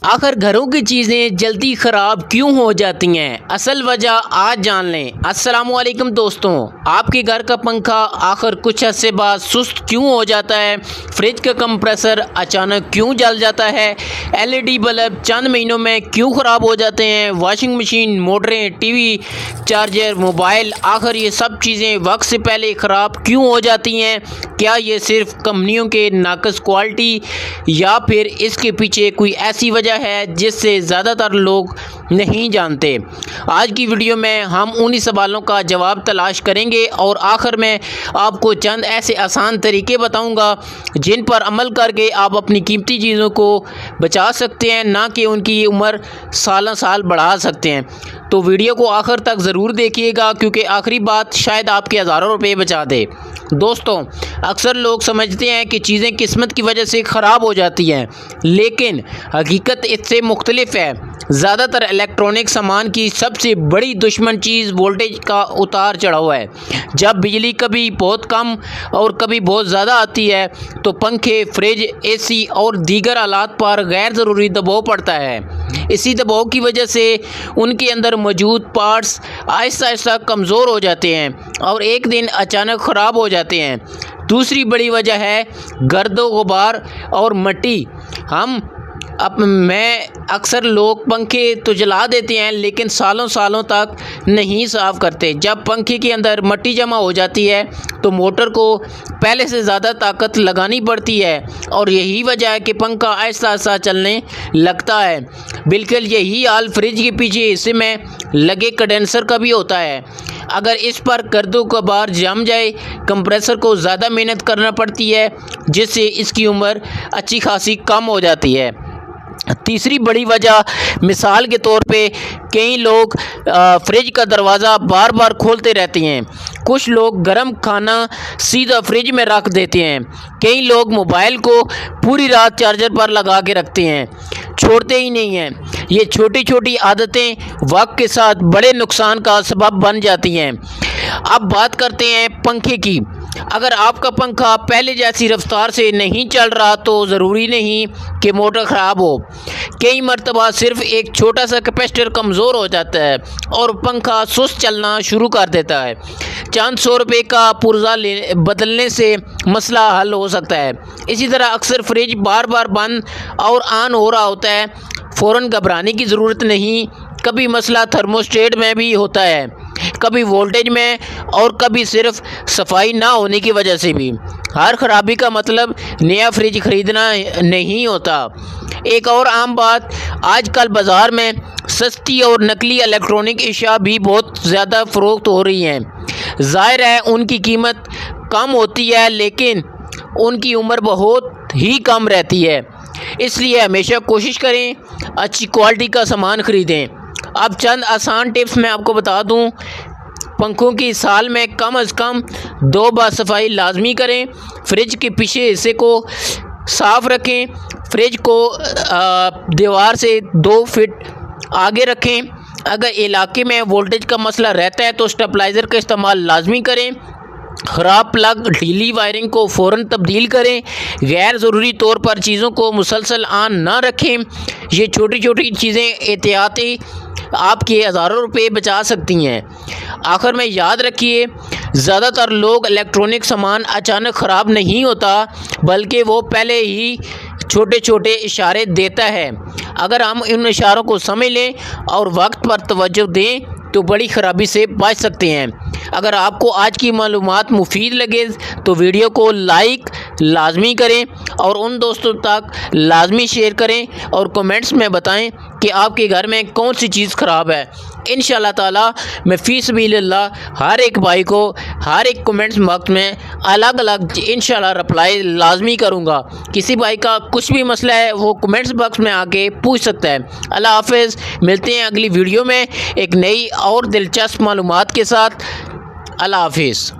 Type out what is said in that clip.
آخر گھروں کی چیزیں جلدی خراب کیوں ہو جاتی ہیں؟ اصل وجہ آج جان لیں۔ السلام علیکم دوستوں، آپ کے گھر کا پنکھا آخر کچھ عرصے بعد سست کیوں ہو جاتا ہے؟ فریج کا کمپریسر اچانک کیوں جل جاتا ہے؟ LED بلب چند مہینوں میں کیوں خراب ہو جاتے ہیں؟ واشنگ مشین، موٹریں، ٹی وی، چارجر، موبائل، آخر یہ سب چیزیں وقت سے پہلے خراب کیوں ہو جاتی ہیں؟ کیا یہ صرف کمپنیوں کے ناقص کوالٹی یا پھر اس کے پیچھے کوئی ایسی وجہ ہے جس سے زیادہ تر لوگ نہیں جانتے؟ آج کی ویڈیو میں ہم انہی سوالوں کا جواب تلاش کریں گے اور آخر میں آپ کو چند ایسے آسان طریقے بتاؤں گا جن پر عمل کر کے آپ اپنی قیمتی چیزوں کو بچا سکتے ہیں، نہ کہ ان کی عمر سالہ سال بڑھا سکتے ہیں۔ تو ویڈیو کو آخر تک ضرور دیکھیے گا کیونکہ آخری بات شاید آپ کے ہزاروں روپے بچا دے۔ دوستوں، اکثر لوگ سمجھتے ہیں کہ چیزیں قسمت کی وجہ سے خراب ہو جاتی ہیں، لیکن حقیقت اس سے مختلف ہے۔ زیادہ تر الیکٹرانک سامان کی سب سے بڑی دشمن چیز وولٹیج کا اتار چڑھاؤ ہے۔ جب بجلی کبھی بہت کم اور کبھی بہت زیادہ آتی ہے تو پنکھے، فریج، AC اور دیگر آلات پر غیر ضروری دباؤ پڑتا ہے۔ اسی دباؤ کی وجہ سے ان کے اندر موجود پارٹس آہستہ آہستہ کمزور ہو جاتے ہیں اور ایک دن اچانک خراب ہو جاتے ہیں۔ دوسری بڑی وجہ ہے گرد و غبار اور مٹی۔ اکثر لوگ پنکھے تو جلا دیتے ہیں لیکن سالوں تک نہیں صاف کرتے۔ جب پنکھے کے اندر مٹی جمع ہو جاتی ہے تو موٹر کو پہلے سے زیادہ طاقت لگانی پڑتی ہے اور یہی وجہ ہے کہ پنکھا آہستہ آہستہ چلنے لگتا ہے۔ بالکل یہی حال فریج کے پیچھے حصے میں لگے کنڈینسر کا بھی ہوتا ہے۔ اگر اس پر گرد و غبار جم جائے، کمپریسر کو زیادہ محنت کرنا پڑتی ہے جس سے اس کی عمر اچھی خاصی کم ہو جاتی ہے۔ تیسری بڑی وجہ مثال کے طور پہ کئی لوگ فریج کا دروازہ بار بار کھولتے رہتے ہیں۔ کچھ لوگ گرم کھانا سیدھا فریج میں رکھ دیتے ہیں۔ کئی لوگ موبائل کو پوری رات چارجر پر لگا کے رکھتے ہیں، چھوڑتے ہی نہیں ہیں۔ یہ چھوٹی چھوٹی عادتیں وقت کے ساتھ بڑے نقصان کا سبب بن جاتی ہیں۔ اب بات کرتے ہیں پنکھے کی۔ اگر آپ کا پنکھا پہلے جیسی رفتار سے نہیں چل رہا تو ضروری نہیں کہ موٹر خراب ہو۔ کئی مرتبہ صرف ایک چھوٹا سا کیپیسٹر کمزور ہو جاتا ہے اور پنکھا سست چلنا شروع کر دیتا ہے۔ چند سو روپے کا پرزہ بدلنے سے مسئلہ حل ہو سکتا ہے۔ اسی طرح اکثر فریج بار بار بند اور آن ہو رہا ہوتا ہے، فوراً گھبرانے کی ضرورت نہیں۔ کبھی مسئلہ تھرموسٹیٹ میں بھی ہوتا ہے، کبھی وولٹیج میں اور کبھی صرف صفائی نہ ہونے کی وجہ سے بھی۔ ہر خرابی کا مطلب نیا فریج خریدنا نہیں ہوتا۔ ایک اور عام بات، آج کل بازار میں سستی اور نقلی الیکٹرانک اشیاء بھی بہت زیادہ فروخت ہو رہی ہیں۔ ظاہر ہے ان کی قیمت کم ہوتی ہے لیکن ان کی عمر بہت ہی کم رہتی ہے، اس لیے ہمیشہ کوشش کریں اچھی کوالٹی کا سامان خریدیں۔ اب چند آسان ٹپس میں آپ کو بتا دوں۔ پنکھوں کی سال میں کم از کم 2 بار صفائی لازمی کریں۔ فریج کے پیچھے حصے کو صاف رکھیں۔ فریج کو دیوار سے 2 فٹ آگے رکھیں۔ اگر علاقے میں وولٹیج کا مسئلہ رہتا ہے تو اسٹیبلائزر کا استعمال لازمی کریں۔ خراب پلگ، ڈھیلی وائرنگ کو فوراً تبدیل کریں۔ غیر ضروری طور پر چیزوں کو مسلسل آن نہ رکھیں۔ یہ چھوٹی چھوٹی چیزیں احتیاطی آپ کے ہزاروں روپے بچا سکتی ہیں۔ آخر میں یاد رکھیے، زیادہ تر لوگ الیکٹرانک سامان اچانک خراب نہیں ہوتا بلکہ وہ پہلے ہی چھوٹے چھوٹے اشارے دیتا ہے۔ اگر ہم ان اشاروں کو سمجھ لیں اور وقت پر توجہ دیں تو بڑی خرابی سے بچ سکتے ہیں۔ اگر آپ کو آج کی معلومات مفید لگے تو ویڈیو کو لائک لازمی کریں اور ان دوستوں تک لازمی شیئر کریں اور کمنٹس میں بتائیں کہ آپ کے گھر میں کون سی چیز خراب ہے۔ انشاءاللہ تعالی میں فی سبیل اللہ ہر ایک بھائی کو ہر ایک کمنٹس باکس میں الگ الگ انشاءاللہ رپلائی لازمی کروں گا۔ کسی بھائی کا کچھ بھی مسئلہ ہے وہ کمنٹس باکس میں آ کے پوچھ سکتا ہے۔ اللہ حافظ، ملتے ہیں اگلی ویڈیو میں ایک نئی اور دلچسپ معلومات کے ساتھ۔ اللہ حافظ۔